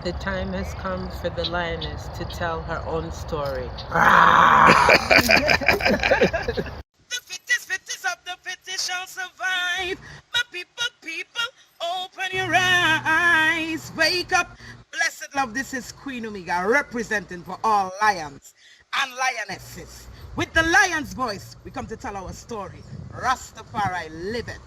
The time has come for the lioness to tell her own story. The fittest of the fittest shall survive. My people, open your eyes. Wake up. Blessed love, this is Queen Omega representing for all lions and lionesses. With the lion's voice, we come to tell our story. Rastafari, live it.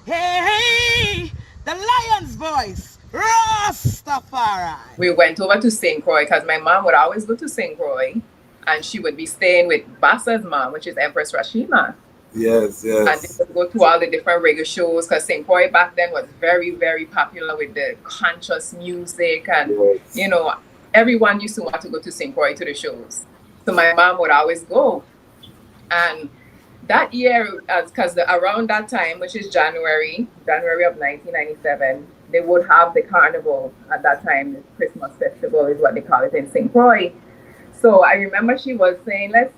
Hey, the lion's voice. Rastafari. We went over to St. Croix because my mom would always go to St. Croix and she would be staying with Bassa's mom, which is Empress Karima. Yes. And they would go to all the different reggae shows because St. Croix back then was very, very popular with the conscious music. And, you know, everyone used to want to go to St. Croix to the shows. So my mom would always go. And that year, because around that time, which is January of 1997, they would have the carnival at that time. The Christmas festival is what they call it in St. Croix. So I remember she was saying, let's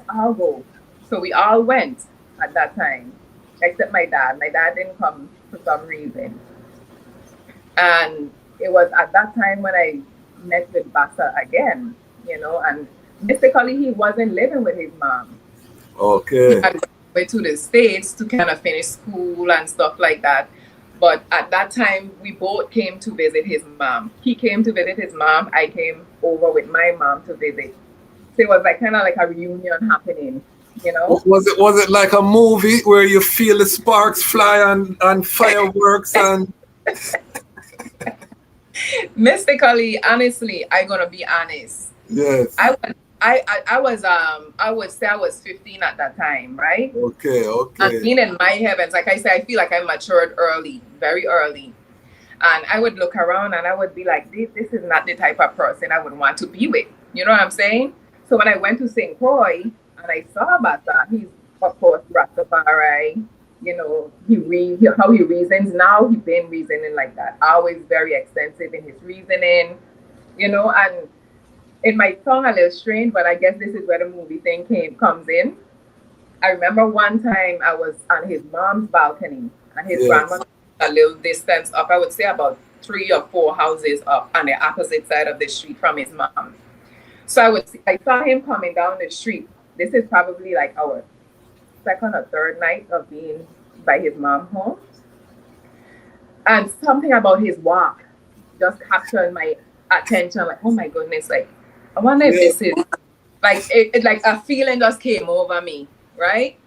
all go. So we all went at that time, except my dad. My dad didn't come for some reason. And it was at that time when I met with Bassa again, you know, and basically he wasn't living with his mom. Okay. I went to the States to kind of finish school and stuff like that. But at that time, we both came to visit his mom. He came to visit his mom. I came over with my mom to visit. So it was like kind of like a reunion happening, you know? Was it like a movie where you feel the sparks fly and fireworks and... Mystically, honestly, I'm gonna be honest. Yes. I would say I was 15 at that time, right? Okay. And being in my heavens, like I said, I feel like I matured early, very early. And I would look around and I would be like, this is not the type of person I would want to be with. You know what I'm saying? So when I went to St. Croix and I saw Bassa, he's of course Rastafari, you know, how he reasons now, he's been reasoning like that. Always very extensive in his reasoning, you know, and it might sound a little strange, but I guess this is where the movie thing comes in. I remember one time I was on his mom's balcony and his grandma was a little distance up, I would say about 3 or 4 houses up on the opposite side of the street from his mom. So I saw him coming down the street. This is probably like our second or third night of being by his mom's home. And something about his walk just captured my attention. Like, oh my goodness, like, I wonder if this is like it like a feeling just came over me, right?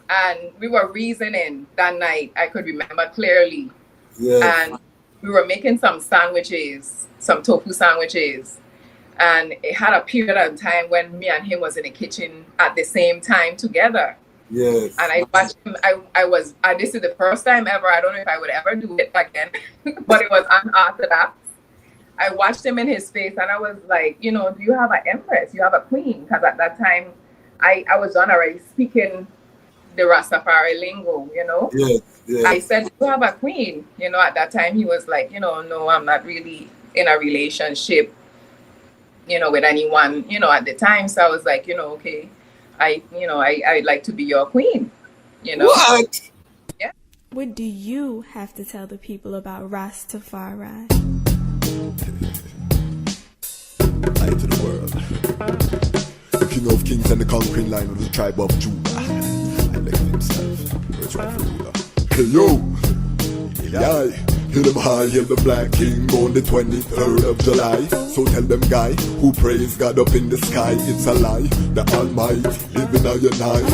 And we were reasoning that night. I could remember clearly. Yes. And we were making some sandwiches, some tofu sandwiches. And it had a period of time when me and him was in the kitchen at the same time together. Yes. And I watched him. This is the first time ever. I don't know if I would ever do it again, but it was unorthodox. I watched him in his face and I was like, you know, do you have an empress? You have a queen? Because at that time, I was done already speaking the Rastafari lingo, you know? Yes. I said, do you have a queen? You know, at that time, he was like, you know, no, I'm not really in a relationship, you know, with anyone, you know, at the time. So I was like, you know, okay, I'd like to be your queen, you know? What? Yeah. What do you have to tell the people about Rastafari? Light to the world. The king of kings and the conquering line of the tribe of Judah. Elected himself. Where's rightful ruler? Hey yo! Yeah. Hail them high, hail the black king on the 23rd of July. So tell them guy who praise God up in the sky, it's a lie. The Almighty living on your night.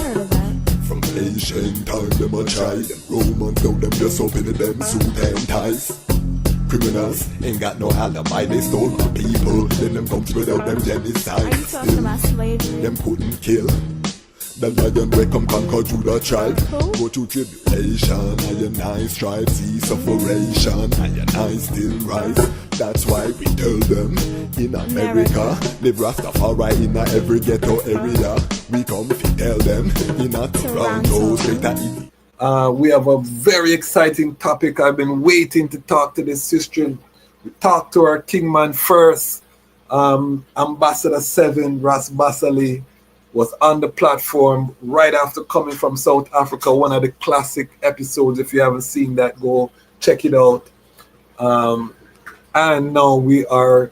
From ancient time them a try. Them Romans know them just open them suit and ties. Criminals ain't got no alibi, they stole my people. Then them come without them genocide. Are you talking about slavery? Them couldn't kill the lion we come conquer Judah tribe. Go through tribulation, and I strive, see sufferation, and I still rise. That's why we tell them in America, live Rastafari in every ghetto area. We come to tell them in a Toronto, straight to Italy. We have a very exciting topic. I've been waiting to talk to this sister. We talked to our kingman first. Ambassador 7, Ras Basali, was on the platform right after coming from South Africa. One of the classic episodes. If you haven't seen that, go check it out. And now we are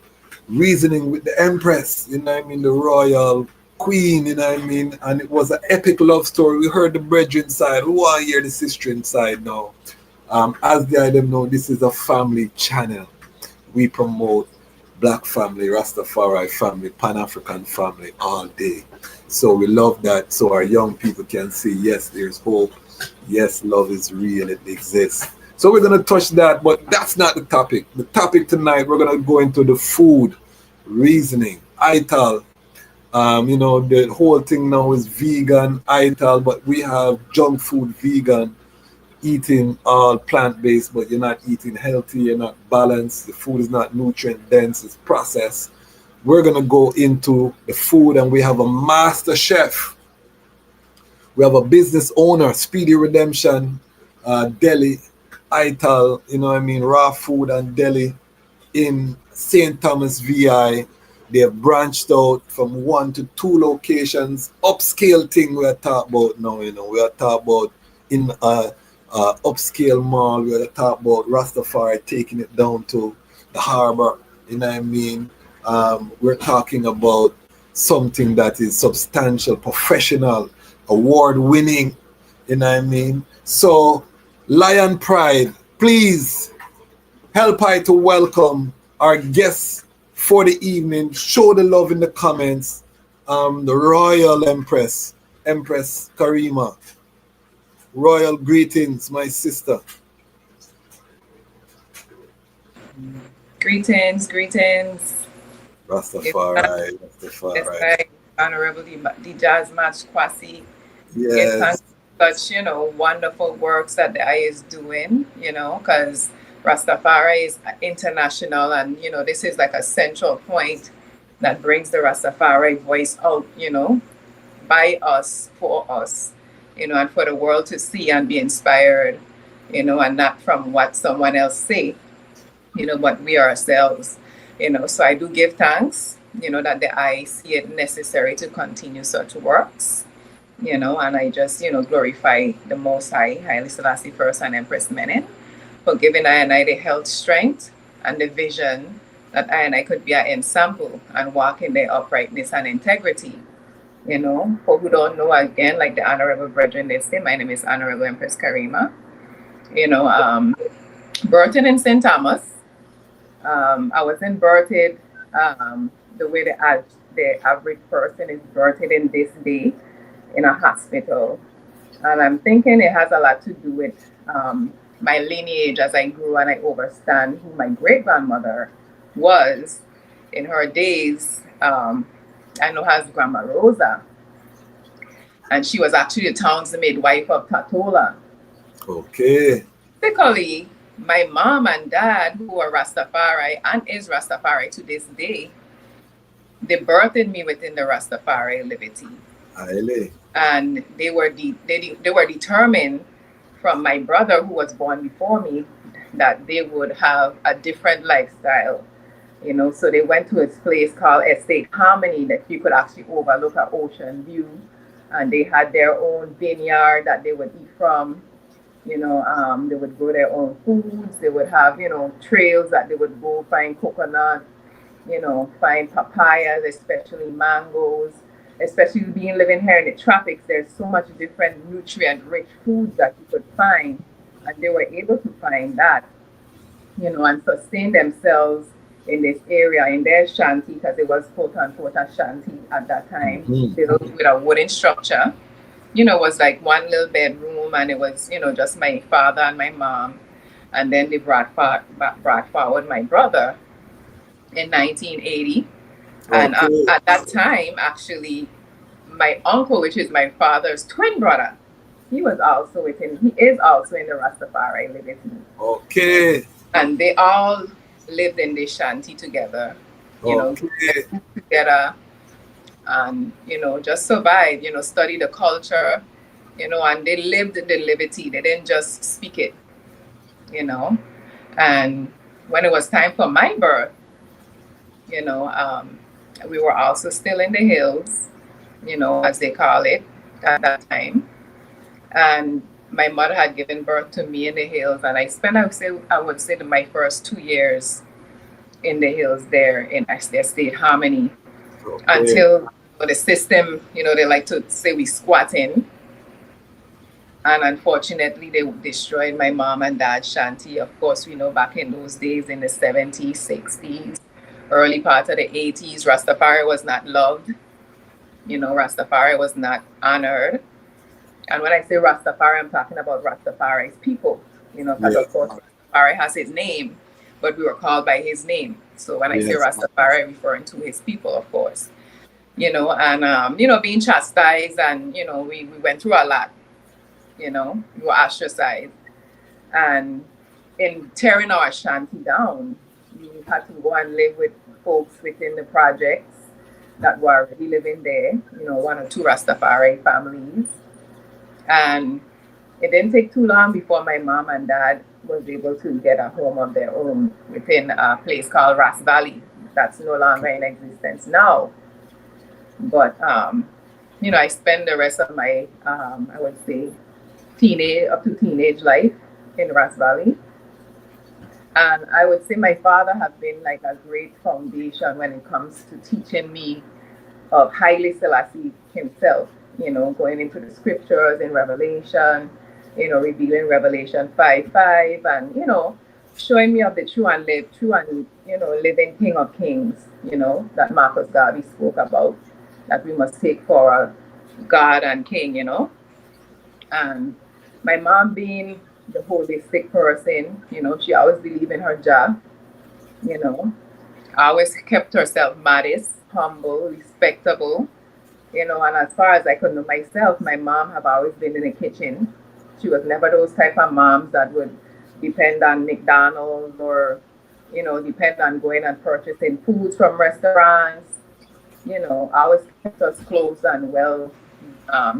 reasoning with the Empress, you know what I mean, the royal queen, you know what I mean, and it was an epic love story. We heard the brethren side, we want to hear the sister inside now. As the item know, this is a family channel. We promote Black family, Rastafari family, Pan-African family all day. So we love that, so our young people can see, yes, there's hope. Yes, love is real, it exists. So we're going to touch that, but that's not the topic. The topic tonight, we're going to go into the food reasoning. Ital, you know, the whole thing now is vegan, Ital, but we have junk food vegan, eating all plant-based, but you're not eating healthy, you're not balanced, the food is not nutrient dense, it's processed. We're going to go into the food, and we have a master chef. We have a business owner, Speedy Redemption, Deli, Ital, you know what I mean, raw food and Deli in St. Thomas, VI. They have branched out from 1 to 2 locations. Upscale thing we are talking about now, you know. We are talking about in upscale mall. We are talking about Rastafari taking it down to the harbor, you know what I mean. We're talking about something that is substantial, professional, award-winning, you know what I mean. So, Lion Pride, please help I to welcome our guests for the evening. Show the love in the comments. The Royal Empress, Empress Karima. Royal greetings, my sister. Greetings, greetings. Rastafari, It's Rastafari. like Honorable Dejazmatch, Kwasi. Give Yes. thanks for such, you know, wonderful works that the I is doing, you know, because Rastafari is international, and, you know, this is like a central point that brings the Rastafari voice out, you know, by us, for us, you know, and for the world to see and be inspired, you know, and not from what someone else say, you know, but we ourselves, you know. So I do give thanks, you know, that the I see it necessary to continue such works, you know, and I just, you know, glorify the Most High, Haile Selassie first and Empress Menen, for giving I and I the health, strength, and the vision that I and I could be an ensample and walk in their uprightness and integrity. You know, for who don't know, again, like the Honorable Brethren, they say, my name is Honorable Empress Karima. You know, birthed in St. Thomas. I wasn't birthed the way the average person is birthed in this day in a hospital. And I'm thinking it has a lot to do with my lineage as I grew and I understand who my great grandmother was in her days. I know her as Grandma Rosa. And she was actually the town's midwife of Tatola. Okay. Basically, my mom and dad, who are Rastafari and is Rastafari to this day, they birthed me within the Rastafari liberty. Haile. And they were determined from my brother, who was born before me, that they would have a different lifestyle. You know, so they went to a place called Estate Harmony that you could actually overlook an ocean view. And they had their own vineyard that they would eat from. You know, they would grow their own foods. They would have, you know, trails that they would go find coconut, you know, find papayas, especially mangoes. Especially being living here in the tropics, there's so much different nutrient-rich foods that you could find. And they were able to find that, you know, and sustain themselves in this area, in their shanty, because it was quote-unquote a shanty at that time. Built with a wooden structure. You know, it was like one little bedroom, and it was, you know, just my father and my mom. And then they brought forward my brother in 1980. And at that time, actually, my uncle, which is my father's twin brother, he is also in the Rastafari liberty. Okay. And they all lived in this shanty together, you know, together, and, you know, just survive, you know, study the culture, you know, and they lived the liberty. They didn't just speak it, you know. And when it was time for my birth, you know, we were also still in the hills, you know, as they call it at that time. And my mother had given birth to me in the hills, and I spent, I would say my first 2 years in the hills there in Estate Harmony. Okay. Until the system, they like to say we squatting. And unfortunately, they destroyed my mom and dad's shanty. Of course, we know back in those days in the 70s, 60s, early part of the 80s, Rastafari was not loved. Rastafari was not honored. And when I say Rastafari, I'm talking about Rastafari's people, because of course Rastafari has his name, but we were called by his name. So when I say Rastafari, I'm referring to his people, of course. And being chastised, and we went through a lot. We were ostracized, and in tearing our shanty down, we had to go and live with folks within the projects that were already living there. 1 or 2 Rastafari families, and it didn't take too long before my mom and dad was able to get a home of their own within a place called Ras Valley. That's no longer in existence now. But I spent the rest of my I would say teenage life in Ras Valley. And I would say my father has been like a great foundation when it comes to teaching me of Haile Selassie himself, going into the scriptures in Revelation, revealing Revelation 5:5, and, showing me of the true and living King of Kings, that Marcus Garvey spoke about, that we must take for our God and King, And my mom being the holistic person, she always believed in her job, always kept herself modest, humble, respectable, and as far as I could know myself, my mom have always been in the kitchen. She was never those type of moms that would depend on McDonald's or, depend on going and purchasing foods from restaurants. Always kept us close and well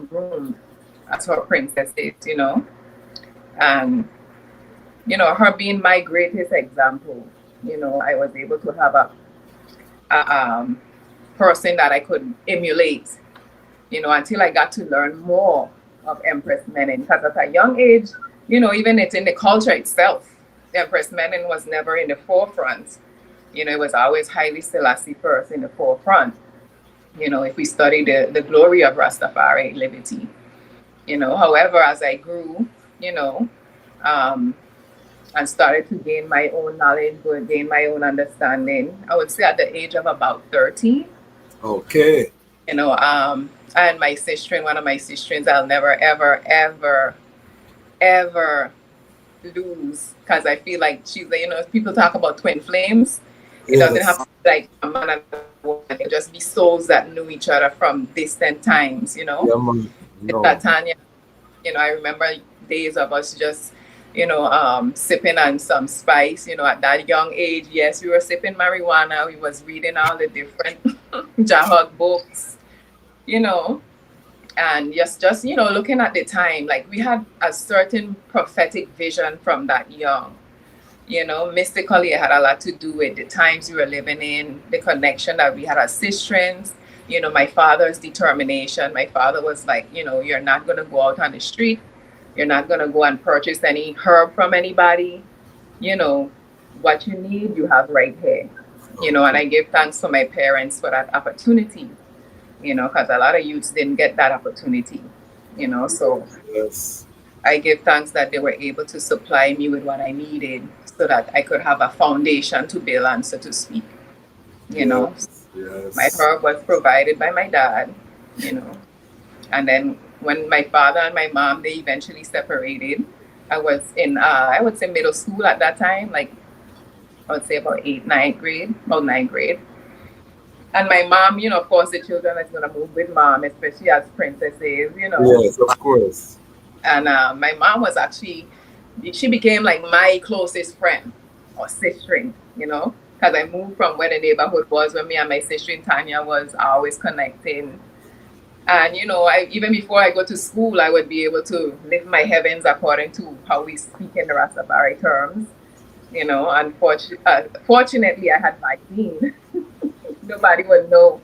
groomed as her princesses, and, her being my greatest example, I was able to have a person that I could emulate, until I got to learn more of Empress Menen. Because at a young age, even it's in the culture itself, Empress Menen was never in the forefront. It was always Haile Selassie first in the forefront. If we study the glory of Rastafari liberty. However, as I grew, and started to gain my own knowledge, gain my own understanding, I would say at the age of about 13. Okay. And my sister, one of my sisters, I'll never, ever, ever, ever lose, because I feel like she's, people talk about twin flames. It doesn't have to be like a man and a woman. It just be souls that knew each other from distant times, Yeah, man. No. Tanya, I remember days of us just, sipping on some spice, at that young age. Yes, we were sipping marijuana. We was reading all the different Jahod books, and just, looking at the time, like we had a certain prophetic vision from that young. Mystically, it had a lot to do with the times we were living in, the connection that we had as sisters, my father's determination. My father was like, you're not going to go out on the street. You're not going to go and purchase any herb from anybody. What you need, you have right here. And I give thanks to my parents for that opportunity, because a lot of youths didn't get that opportunity, so Yes. I give thanks that they were able to supply me with what I needed so that I could have a foundation to build on, so to speak. Yes. My herb was provided by my dad, and then when my father and my mom, they eventually separated, I was in, I would say middle school at that time, like I would say about ninth grade. And my mom, of course, the children is going to move with mom, especially as princesses, Yes, of course. And my mom was actually, she became like my closest friend or sister, because I moved from where the neighborhood was, where me and my sister Tanya was always connecting. And, even before I go to school, I would be able to live my heavens according to how we speak in the Rastafari terms. Fortunately, I had vaccine. Nobody would know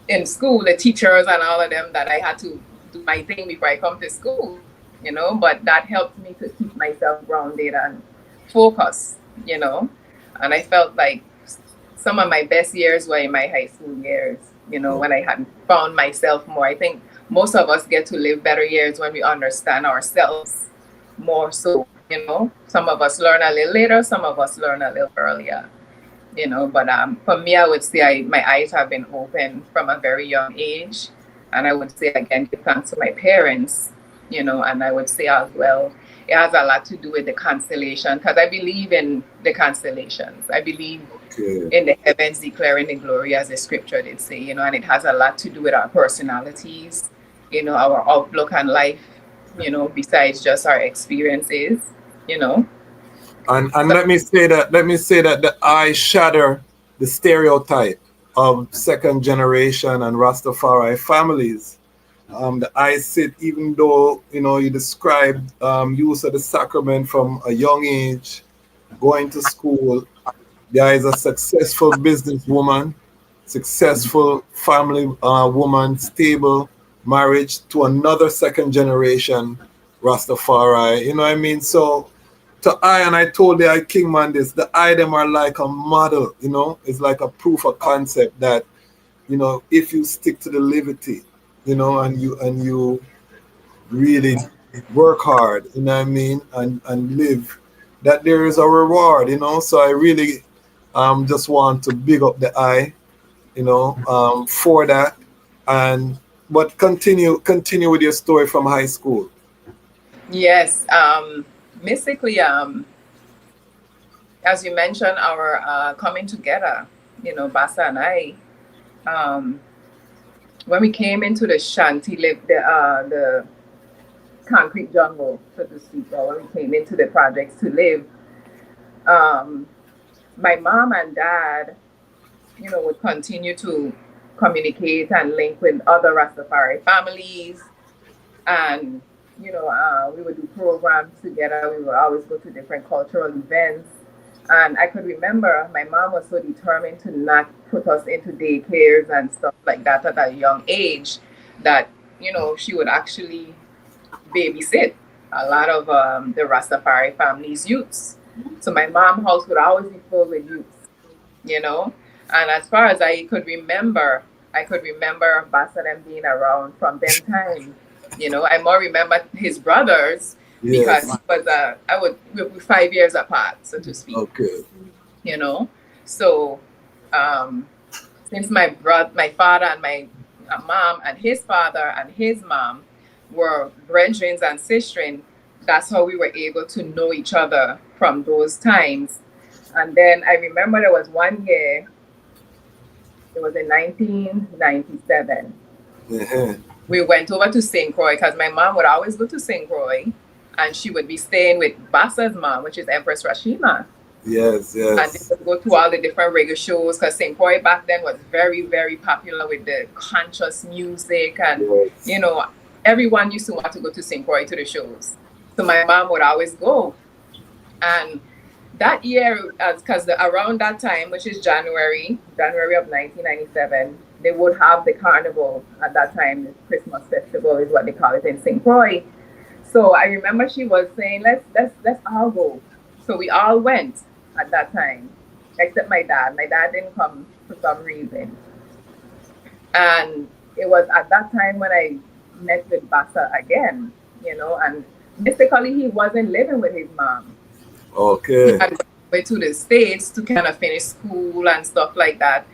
in school, the teachers and all of them, that I had to do my thing before I come to school, but that helped me to keep myself grounded and focused, and I felt like some of my best years were in my high school years, when I hadn't found myself more. I think most of us get to live better years when we understand ourselves more so, Some of us learn a little later, some of us learn a little earlier, But for me, I would say my eyes have been open from a very young age. And I would say, again, give thanks to my parents, and I would say as well, it has a lot to do with the constellation, because I believe in the constellations. I believe in the heavens declaring the glory, as the scripture did say, and it has a lot to do with our personalities, our outlook on life, besides just our experiences, And let me say that the I shatter the stereotype of second generation and Rastafari families. The I sit, even though you described use of the sacrament from a young age, going to school. There is a successful businesswoman, successful family woman, stable marriage to another second generation Rastafari. You know what I mean? So to I told the Kingman this, the I them are like a model, it's like a proof of concept that, if you stick to the liberty, and you really work hard, you know what I mean, and live, that there is a reward, So I really just want to big up the I, for that. But continue with your story from high school. Yes. Basically, as you mentioned, our coming together, Bassa and I, when we came into the shanty, the concrete jungle, so to speak, or when we came into the projects to live, my mom and dad, would continue to communicate and link with other Rastafari families. And, we would do programs together. We would always go to different cultural events. And I could remember my mom was so determined to not put us into daycares and stuff like that at a young age that, she would actually babysit a lot of the Rastafari family's youths. So my mom's house would always be full with youths, And as far as I could remember Bassa them being around from them time. I more remember his brothers because we were 5 years apart, so to speak. Okay. So since my father and my mom and his father and his mom were brethren and sistren, that's how we were able to know each other from those times. And then I remember there was one year, it was in 1997. Mm-hmm. We went over to St. Croix because my mom would always go to St. Croix and she would be staying with Bassa's mom, which is Empress Karima. Yes. And they would go to all the different reggae shows because St. Croix back then was very, very popular with the conscious music. And, everyone used to want to go to St. Croix to the shows. So my mom would always go. And that year, because around that time, which is January of 1997, they would have the carnival at that time. The Christmas festival is what they call it in St. Croix. So I remember she was saying, let's all go. So we all went at that time, except my dad. My dad didn't come for some reason. And it was at that time when I met with Bassa again, and basically he wasn't living with his mom. Okay. I went to the States to kind of finish school and stuff like that.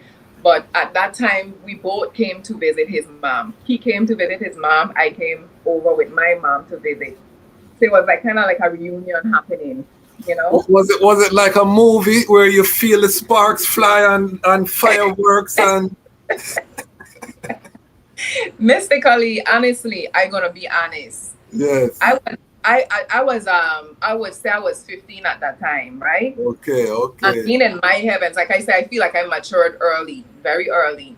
But at that time, we both came to visit his mom. He came to visit his mom. I came over with my mom to visit. So it was kind of like a reunion happening, Was it like a movie where you feel the sparks fly and fireworks and... Mystically, honestly, I'm gonna be honest. Yes. I would say I was 15 at that time, right? Okay. And being in my heavens, like I said, I feel like I matured early, very early.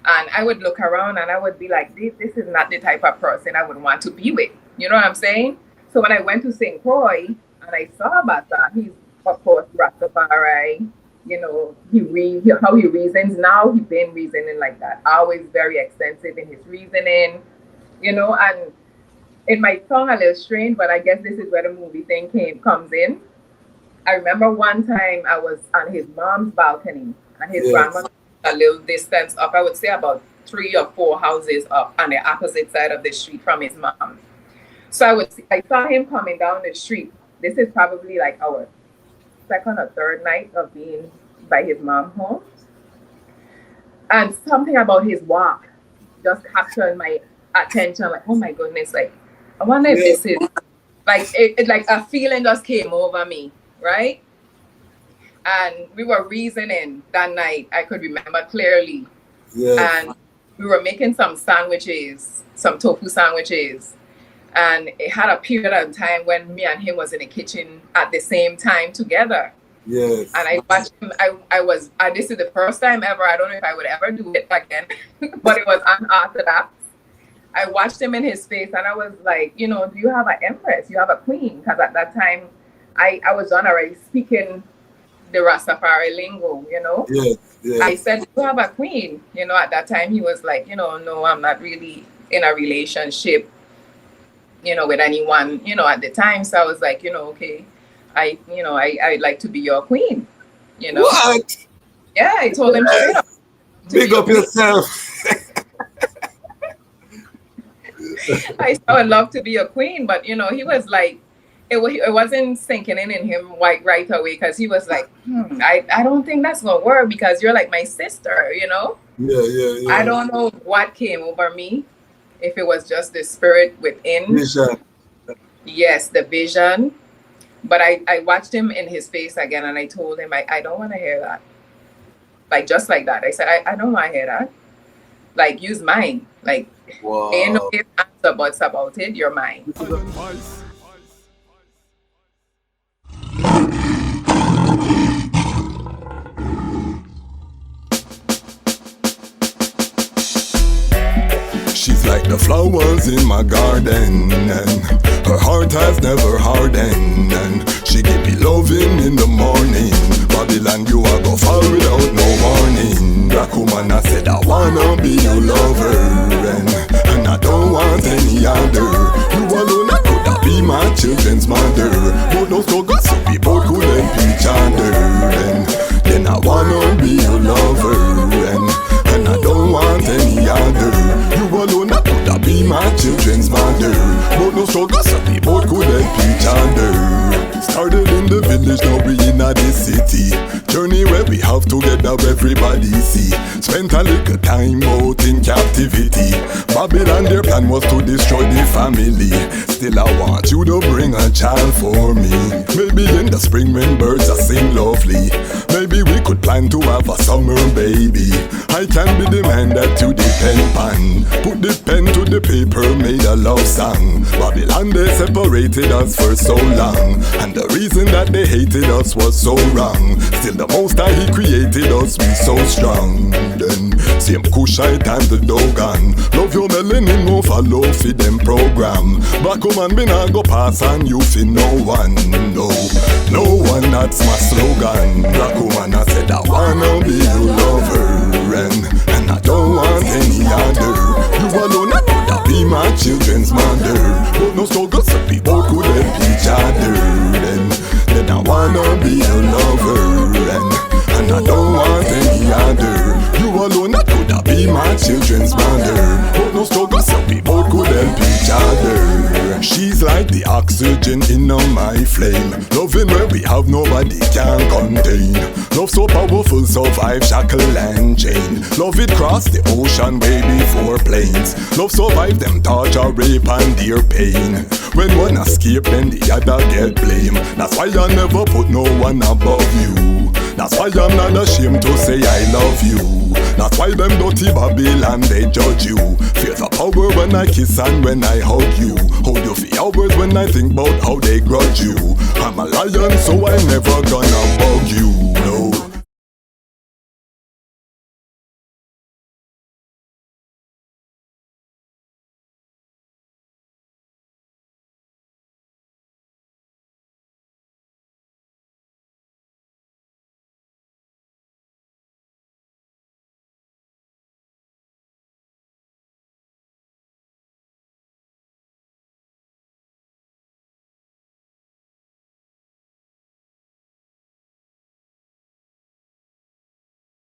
And I would look around and I would be like, this is not the type of person I would want to be with. You know what I'm saying? So when I went to St. Croix and I saw Bassa, he's of course Rastafari, how he reasons now, he's been reasoning like that. Always very extensive in his reasoning, and it might sound a little strange, but I guess this is where the movie thing comes in. I remember one time I was on his mom's balcony and his Yes. grandmother a little distance up. I would say about 3 or 4 houses up on the opposite side of the street from his mom. So I saw him coming down the street. This is probably like our second or third night of being by his mom's home. And something about his walk just captured my attention. Like, oh my goodness, like, I wonder if this is, like, it like a feeling just came over me, right? And we were reasoning that night, I could remember clearly. Yes. And we were making some sandwiches, some tofu sandwiches. And it had a period of time when me and him was in the kitchen at the same time together. Yes. And I watched him. And this is the first time ever. I don't know if I would ever do it again, but it was unorthodox. I watched him in his face, and I was like, you know, do you have an empress? You have a queen? Because at that time, I was done already speaking the Rastafari lingo, you know. Yes. Yes. I said, do you have a queen? You know, at that time, he was like, you know, no, I'm not really in a relationship, you know, with anyone, you know, at the time. So I was like, you know, okay. I'd like to be your queen, you know. What? Yeah, I told him straight up. Big up yourself. I would love to be a queen, but you know, he was like, it wasn't sinking in him right away, because he was like, I don't think that's gonna work, because you're like my sister, you know. Yeah. I don't know what came over me, if it was just the spirit within. Vision. Yes, the vision. But I watched him in his face again, and I told him, I don't want to hear that. Like, just like that. I said, I don't want to hear that. Like, use mine. Like, Wow. ain't no if, ands, or buts about it. You're mine. She's like the flowers in my garden, and her heart has never hardened, and she give me loving in the morning. Babylon, you a go fall without no warning. Black woman, I said I wanna be your lover, and I don't want any other. You alone, I could have be my children's mother, but those two girls, we both could help each other, and then I wanna be your lover, and I don't want any other. You alone, I could have be my children's mother, but no struggle, so we both could help each other. Started in the village, now we in the city. Journey where we have together, everybody see. Spent a little time out in captivity. Babylon, their plan was to destroy the family. Still I want you to bring a child for me. Maybe in the spring when birds are sing lovely, maybe we could plan to have a summer baby. I can be the man that you depend on. Put the pen to the paper, made a love song. Babylon, they separated us for so long, and the reason that they hated us was so wrong. Still the most that he created us, we so strong. Then same Kushite and the Dogon. Love your melanin, no follow for them program. Black woman, me not go pass on you for no one. No one, that's my slogan. Black woman, I said I wanna be your lover, and I don't want any other. You alone, I could have be my children's mother, but no struggle, so we both could help each other. Then I wanna be your lover, and I don't want any other. You alone, I could have be my children's mother, but no struggle, so we both could help each other. She's like the oxygen in my flame, loving where we have nobody can contain. Love so powerful, survive shackle and chain. Love it cross the ocean way before planes. Love survive them torture, rape and dear pain. When one escape, then the other get blame. That's why I never put no one above you. That's why I'm not ashamed to say I love you. That's why them dirty Babylon, they judge you. Feel the power when I kiss and when I hug you. Hold you for hours when I think about how they grudge you. I'm a lion, so I'm never gonna bug you.